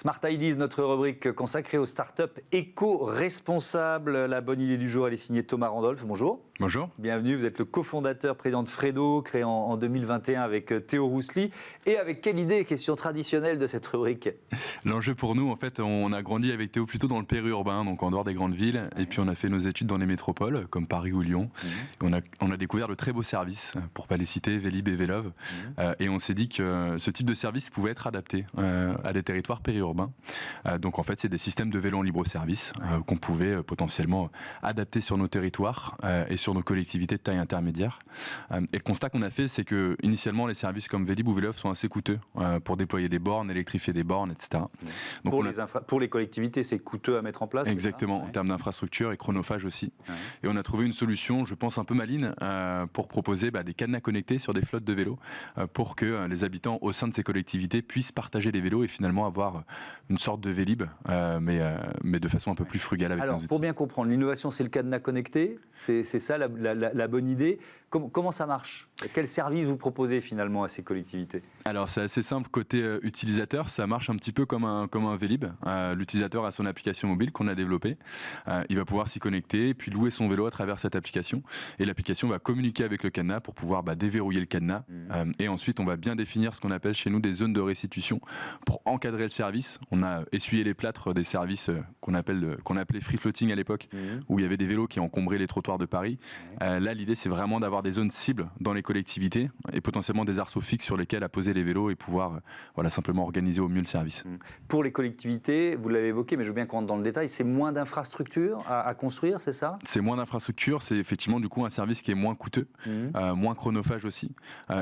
Smart Ideas, notre rubrique consacrée aux startups éco-responsables. La bonne idée du jour, elle est signée Thomas Randolph. Bonjour. Bonjour. Bienvenue, vous êtes le cofondateur, président de Fredo, créé en 2021 avec Théo Roussely. Et avec quelle idée, question traditionnelle de cette rubrique? L'enjeu pour nous, en fait, on a grandi avec Théo plutôt dans le périurbain, donc en dehors des grandes villes. Et puis on a fait nos études dans les métropoles, comme Paris ou Lyon. On a découvert de très beaux services, pour ne pas les citer, Vélib et Vélove. Et on s'est dit que ce type de service pouvait être adapté à des territoires périurbains. Donc en fait, c'est des systèmes de vélo en libre service qu'on pouvait potentiellement adapter sur nos territoires et sur nos collectivités de taille intermédiaire. Et le constat qu'on a fait, c'est que initialement, les services comme Vélib ou Vélove sont assez coûteux pour déployer des bornes, électrifier des bornes, etc. Donc pour les collectivités, c'est coûteux à mettre en place. Exactement, en termes d'infrastructure et chronophage aussi. Et on a trouvé une solution, je pense un peu maligne, pour proposer des cadenas connectés sur des flottes de vélos pour que les habitants au sein de ces collectivités puissent partager des vélos et finalement avoir une sorte de Vélib, mais de façon un peu plus frugale avec nos outils. Pour bien comprendre, l'innovation, c'est le cadenas connecté, c'est ça la bonne idée. Comment ça marche? Quel service vous proposez finalement à ces collectivités? Alors c'est assez simple, côté utilisateur, ça marche un petit peu comme un Vélib. L'utilisateur a son application mobile qu'on a développée. Il va pouvoir s'y connecter, puis louer son vélo à travers cette application. Et l'application va communiquer avec le cadenas pour pouvoir déverrouiller le cadenas. Et ensuite, on va bien définir ce qu'on appelle chez nous des zones de restitution pour encadrer le service. On a essuyé les plâtres des services qu'on appelait free floating à l'époque, où il y avait des vélos qui encombraient les trottoirs de Paris. Là, l'idée, c'est vraiment d'avoir des zones cibles dans les collectivités et potentiellement des arceaux fixes sur lesquels poser les vélos et pouvoir simplement organiser au mieux le service. Pour les collectivités, vous l'avez évoqué, mais je veux bien qu'on rentre dans le détail, c'est moins d'infrastructures à construire, c'est ça? C'est moins d'infrastructures, c'est effectivement du coup un service qui est moins coûteux, moins chronophage aussi,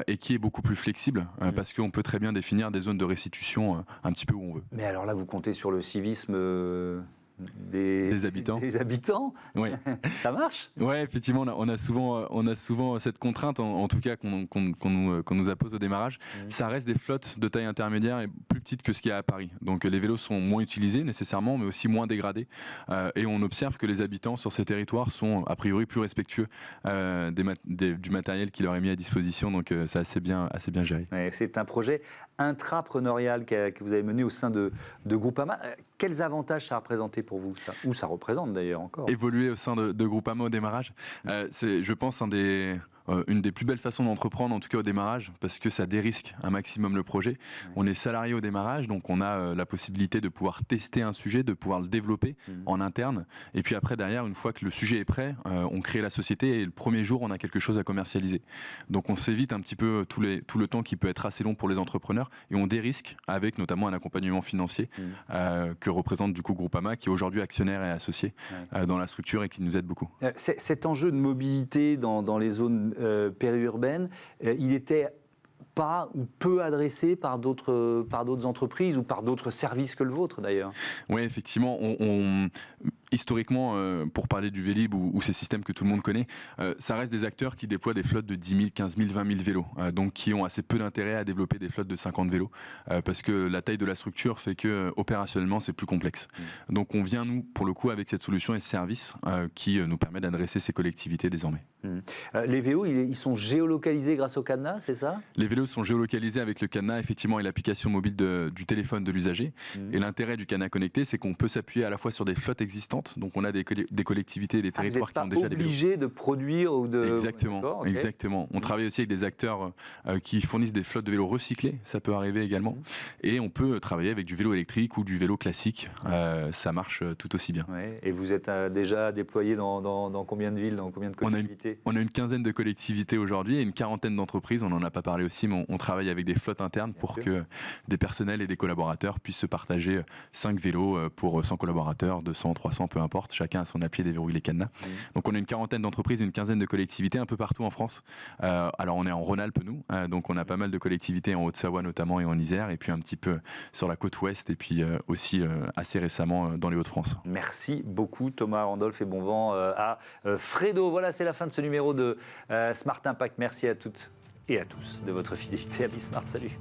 et qui est beaucoup plus flexible, parce qu'on peut très bien définir des zones de restitution un petit peu où on veut. Mais alors là, vous comptez sur le civisme des habitants. Oui. Ça marche? Oui, effectivement, on a souvent cette contrainte, en tout cas qu'on nous appose au démarrage. Ça reste des flottes de taille intermédiaire et plus petites que ce qu'il y a à Paris. Donc les vélos sont moins utilisés nécessairement, mais aussi moins dégradés. Et on observe que les habitants sur ces territoires sont a priori plus respectueux du matériel qui leur est mis à disposition. Donc c'est assez bien géré. Ouais, c'est un projet intrapreneurial que vous avez mené au sein de Groupama. Quels avantages ça a représenté pour vous, ça? Ou ça représente d'ailleurs encore? Évoluer au sein de Groupama au démarrage, c'est, je pense, une des plus belles façons d'entreprendre, en tout cas au démarrage, parce que ça dérisque un maximum le projet. On est salarié au démarrage, donc on a la possibilité de pouvoir tester un sujet, de pouvoir le développer en interne. Et puis après, derrière, une fois que le sujet est prêt, on crée la société et le premier jour, on a quelque chose à commercialiser. Donc on s'évite un petit peu tout le temps qui peut être assez long pour les entrepreneurs et on dérisque avec notamment un accompagnement financier que représente du coup Groupama, qui est aujourd'hui actionnaire et associé dans la structure et qui nous aide beaucoup. Cet enjeu de mobilité dans les zones périurbaines, il était pas ou peu adressé par d'autres entreprises ou par d'autres services que le vôtre d'ailleurs. Oui, effectivement, historiquement, pour parler du Vélib ou ces systèmes que tout le monde connaît, ça reste des acteurs qui déploient des flottes de 10 000, 15 000, 20 000 vélos, donc qui ont assez peu d'intérêt à développer des flottes de 50 vélos, parce que la taille de la structure fait que opérationnellement c'est plus complexe. Donc on vient nous, pour le coup, avec cette solution et ce service qui nous permet d'adresser ces collectivités désormais. Les vélos, ils sont géolocalisés grâce au cadenas, c'est ça? Les vélos sont géolocalisés avec le cadenas, effectivement, et l'application mobile du téléphone de l'usager. Et l'intérêt du cadenas connecté, c'est qu'on peut s'appuyer à la fois sur des flottes existantes. Donc on a des collectivités et des territoires qui ont déjà des vélos. Vous n'êtes pas obligé de produire ou de... Exactement, exactement. On travaille aussi avec des acteurs qui fournissent des flottes de vélos recyclés, ça peut arriver également. Et on peut travailler avec du vélo électrique ou du vélo classique, ça marche tout aussi bien. Et vous êtes déjà déployé dans combien de villes, dans combien de collectivités? On a une quinzaine de collectivités aujourd'hui et une quarantaine d'entreprises, on n'en a pas parlé aussi, mais on travaille avec des flottes internes pour que des personnels et des collaborateurs puissent se partager 5 vélos pour 100 collaborateurs, 200, 300, peu importe, chacun a son appli et déverrouille les cadenas. Donc on a une quarantaine d'entreprises et une quinzaine de collectivités un peu partout en France. Alors on est en Rhône-Alpes nous, donc on a pas mal de collectivités en Haute-Savoie notamment et en Isère, et puis un petit peu sur la côte ouest et puis aussi assez récemment dans les Hauts-de-France. Merci beaucoup Thomas Randolph et bon vent à Fredo. Voilà, c'est la fin de ce numéro de Smart Impact. Merci à toutes et à tous de votre fidélité à Bismart. Salut.